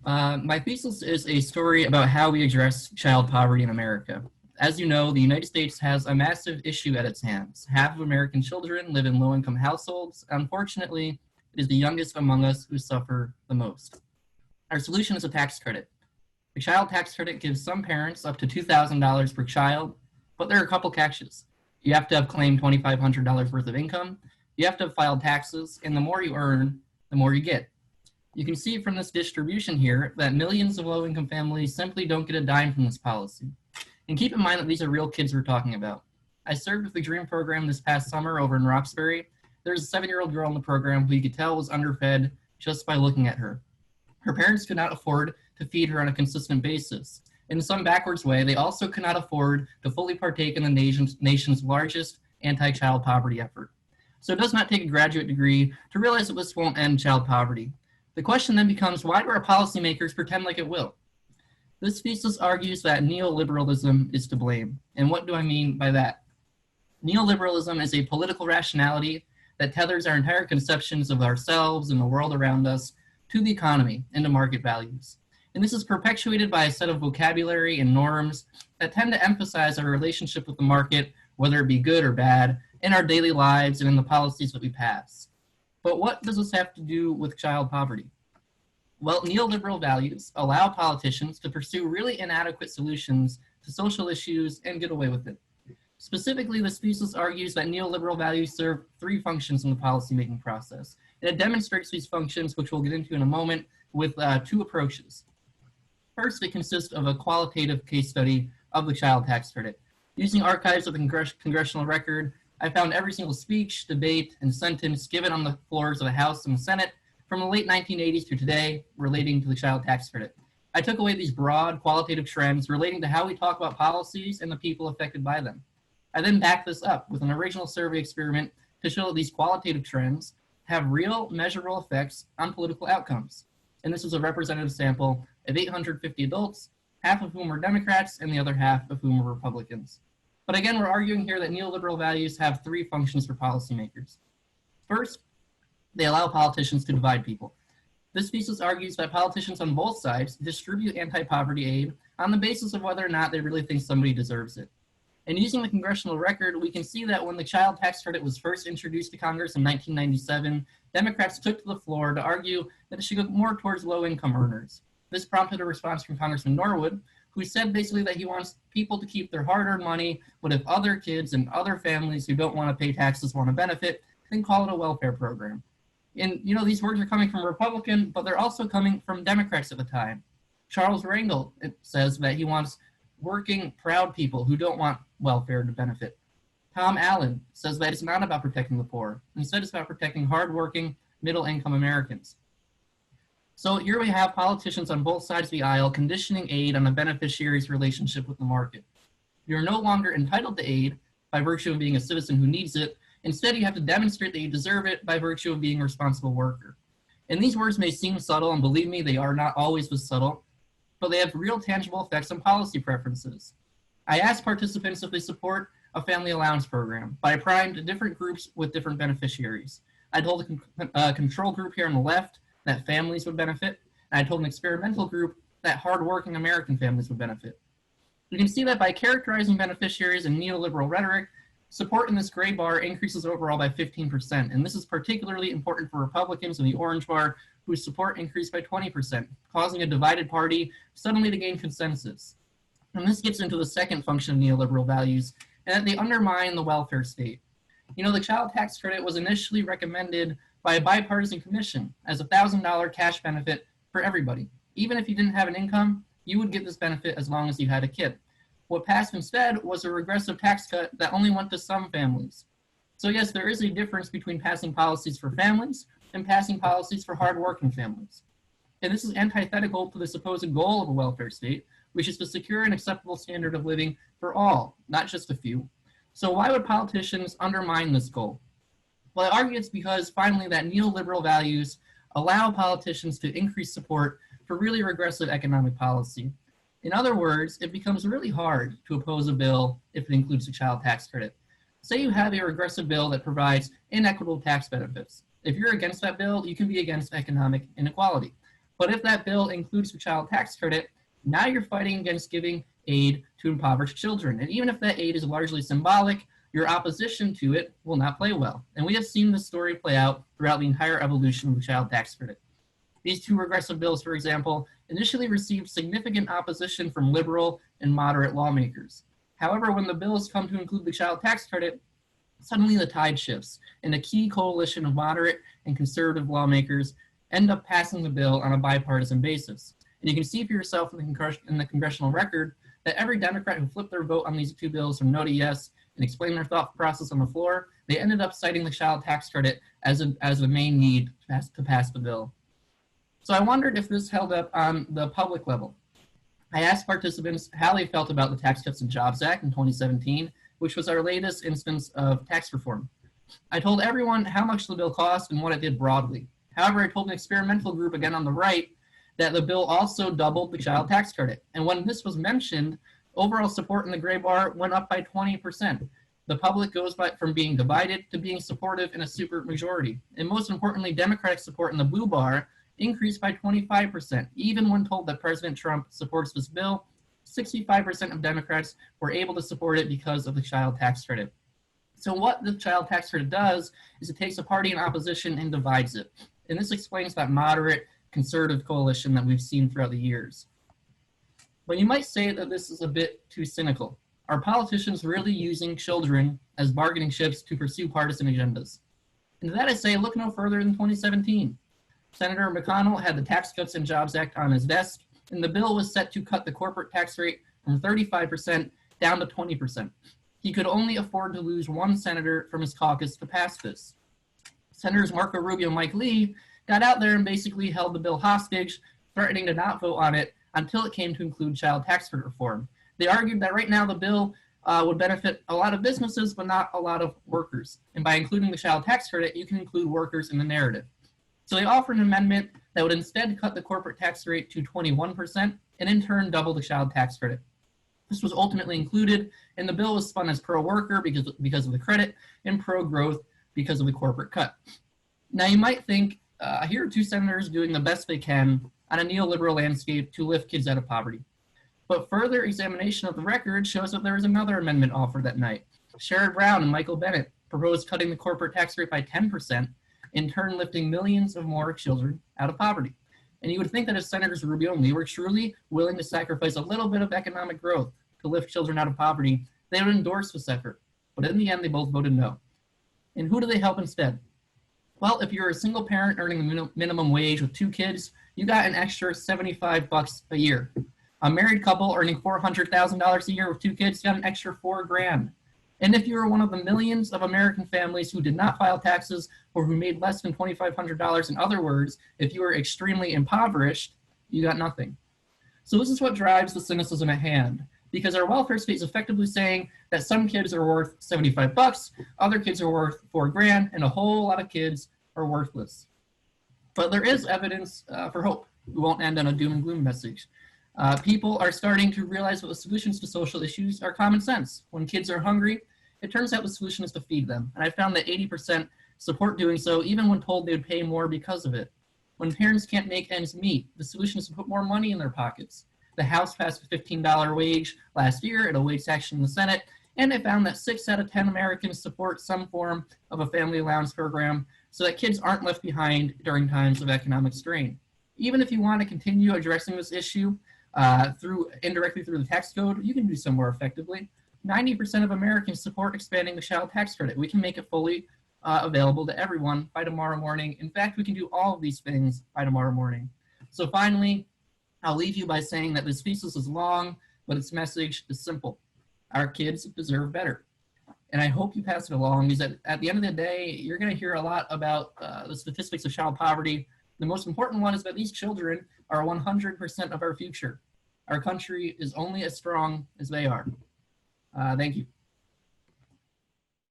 My thesis is a story about how we address child poverty in America. As you know, the United States has a massive issue at its hands. Half of American children live in low-income households. Unfortunately, it is the youngest among us who suffer the most. Our solution is a tax credit. The child tax credit gives some parents up to $2,000 per child, but there are a couple catches. You have to have claimed $2,500 worth of income, you have to have filed taxes, and the more you earn, the more you get. You can see from this distribution here that millions of low-income families simply don't get a dime from this policy. And keep in mind that these are real kids we're talking about. I served with the DREAM program this past summer over in Roxbury. There's a 7-year-old girl in the program who you could tell was underfed just by looking at her. Her parents could not afford to feed her on a consistent basis. In some backwards way, they also could not afford to fully partake in the nation's largest anti-child poverty effort. So it does not take a graduate degree to realize that this won't end child poverty. The question then becomes, why do our policymakers pretend like it will? This thesis argues that neoliberalism is to blame. And what do I mean by that? Neoliberalism is a political rationality that tethers our entire conceptions of ourselves and the world around us to the economy and to market values. And this is perpetuated by a set of vocabulary and norms that tend to emphasize our relationship with the market, whether it be good or bad, in our daily lives and in the policies that we pass. But what does this have to do with child poverty? Well, neoliberal values allow politicians to pursue really inadequate solutions to social issues and get away with it. Specifically, this thesis argues that neoliberal values serve 3 functions in the policymaking process. And it demonstrates these functions, which we'll get into in a moment, with 2 approaches. First, it consists of a qualitative case study of the child tax credit. Using archives of the congressional record, I found every single speech, debate, and sentence given on the floors of the House and the Senate from the late 1980s to today relating to the child tax credit. I took away these broad qualitative trends relating to how we talk about policies and the people affected by them. I then backed this up with an original survey experiment to show that these qualitative trends have real measurable effects on political outcomes. And this was a representative sample of 850 adults, half of whom were Democrats and the other half of whom were Republicans. But again, we're arguing here that neoliberal values have 3 functions for policymakers. First, they allow politicians to divide people. This thesis argues that politicians on both sides distribute anti-poverty aid on the basis of whether or not they really think somebody deserves it. And using the congressional record, we can see that when the child tax credit was first introduced to Congress in 1997, Democrats took to the floor to argue that it should go more towards low-income earners. This prompted a response from Congressman Norwood, who said basically that he wants people to keep their hard-earned money, but if other kids and other families who don't want to pay taxes want to benefit, then call it a welfare program. And, you know, these words are coming from Republican, but they're also coming from Democrats at the time. Charles Rangel says that he wants working, proud people who don't want welfare to benefit. Tom Allen says that it's not about protecting the poor. Instead, it's about protecting hardworking, middle-income Americans. So here we have politicians on both sides of the aisle conditioning aid on a beneficiary's relationship with the market. You're no longer entitled to aid by virtue of being a citizen who needs it. Instead, you have to demonstrate that you deserve it by virtue of being a responsible worker. And these words may seem subtle, and believe me, they are not always this subtle, but they have real tangible effects on policy preferences. I asked participants if they support a family allowance program, but I primed different groups with different beneficiaries. I told a control group here on the left that families would benefit, and I told an experimental group that hardworking American families would benefit. You can see that by characterizing beneficiaries in neoliberal rhetoric, support in this gray bar increases overall by 15%, and this is particularly important for Republicans in the orange bar, whose support increased by 20%, causing a divided party suddenly to gain consensus. And this gets into the second function of neoliberal values, and that they undermine the welfare state. You know, the child tax credit was initially recommended by a bipartisan commission as a $1,000 cash benefit for everybody. Even if you didn't have an income, you would get this benefit as long as you had a kid. What passed instead was a regressive tax cut that only went to some families. So yes, there is a difference between passing policies for families and passing policies for hardworking families. And this is antithetical to the supposed goal of a welfare state, which is to secure an acceptable standard of living for all, not just a few. So why would politicians undermine this goal? Well, I argue it's because finally that neoliberal values allow politicians to increase support for really regressive economic policy. In other words, it becomes really hard to oppose a bill if it includes a child tax credit. Say you have a regressive bill that provides inequitable tax benefits. If you're against that bill, you can be against economic inequality. But if that bill includes the child tax credit, now you're fighting against giving aid to impoverished children. And even if that aid is largely symbolic, your opposition to it will not play well. And we have seen this story play out throughout the entire evolution of the child tax credit. These two regressive bills, for example, initially received significant opposition from liberal and moderate lawmakers. However, when the bills come to include the child tax credit, suddenly the tide shifts, and a key coalition of moderate and conservative lawmakers end up passing the bill on a bipartisan basis. And you can see for yourself in the congressional record that every Democrat who flipped their vote on these two bills from no to yes and explained their thought process on the floor, they ended up citing the child tax credit as the main need to pass the bill. So I wondered if this held up on the public level. I asked participants how they felt about the Tax Cuts and Jobs Act in 2017, which was our latest instance of tax reform. I told everyone how much the bill cost and what it did broadly. However, I told an experimental group, again on the right, that the bill also doubled the child tax credit. And when this was mentioned, overall support in the gray bar went up by 20%. The public goes from being divided to being supportive in a super majority. And most importantly, Democratic support in the blue bar increased by 25%. Even when told that President Trump supports this bill, 65% of Democrats were able to support it because of the child tax credit. So what the child tax credit does is it takes a party in opposition and divides it. And this explains that moderate conservative coalition that we've seen throughout the years. But you might say that this is a bit too cynical. Are politicians really using children as bargaining chips to pursue partisan agendas? And to that I say, look no further than 2017. Senator McConnell had the Tax Cuts and Jobs Act on his desk, and the bill was set to cut the corporate tax rate from 35% down to 20%. He could only afford to lose one senator from his caucus to pass this. Senators Marco Rubio and Mike Lee got out there and basically held the bill hostage, threatening to not vote on it until it came to include child tax credit reform. They argued that right now the bill would benefit a lot of businesses, but not a lot of workers. And by including the child tax credit, you can include workers in the narrative. So they offered an amendment that would instead cut the corporate tax rate to 21% and in turn double the child tax credit. This was ultimately included, and the bill was spun as pro-worker because of the credit and pro-growth because of the corporate cut. Now you might think, here are two senators doing the best they can on a neoliberal landscape to lift kids out of poverty. But further examination of the record shows that there was another amendment offered that night. Sherrod Brown and Michael Bennet proposed cutting the corporate tax rate by 10%, in turn lifting millions of more children out of poverty. And you would think that if Senators Rubio and Lee were truly willing to sacrifice a little bit of economic growth to lift children out of poverty, they would endorse this effort. But in the end, they both voted no. And who do they help instead? Well, if you're a single parent earning the minimum wage with 2 kids, you got an extra $75 a year. A married couple earning $400,000 a year with 2 kids got an extra $4,000. And if you were one of the millions of American families who did not file taxes or who made less than $2,500, in other words, if you were extremely impoverished, you got nothing. So this is what drives the cynicism at hand, because our welfare state is effectively saying that some kids are worth $75, other kids are worth $4,000, and a whole lot of kids are worthless. But there is evidence for hope. We won't end on a doom and gloom message. People are starting to realize that the solutions to social issues are common sense. When kids are hungry, it turns out the solution is to feed them. And I found that 80% support doing so, even when told they would pay more because of it. When parents can't make ends meet, the solution is to put more money in their pockets. The House passed a $15 wage last year at a wage section in the Senate, and I found that 6 out of 10 Americans support some form of a family allowance program so that kids aren't left behind during times of economic strain. Even if you want to continue addressing this issue, indirectly through the tax code, you can do so more effectively. 90% of Americans support expanding the child tax credit. We can make it fully available to everyone by tomorrow morning. In fact, we can do all of these things by tomorrow morning. So finally, I'll leave you by saying that this thesis is long, but its message is simple. Our kids deserve better. And I hope you pass it along, because at the end of the day, you're going to hear a lot about the statistics of child poverty. The most important one is that these children are 100% of our future. Our country is only as strong as they are. Thank you.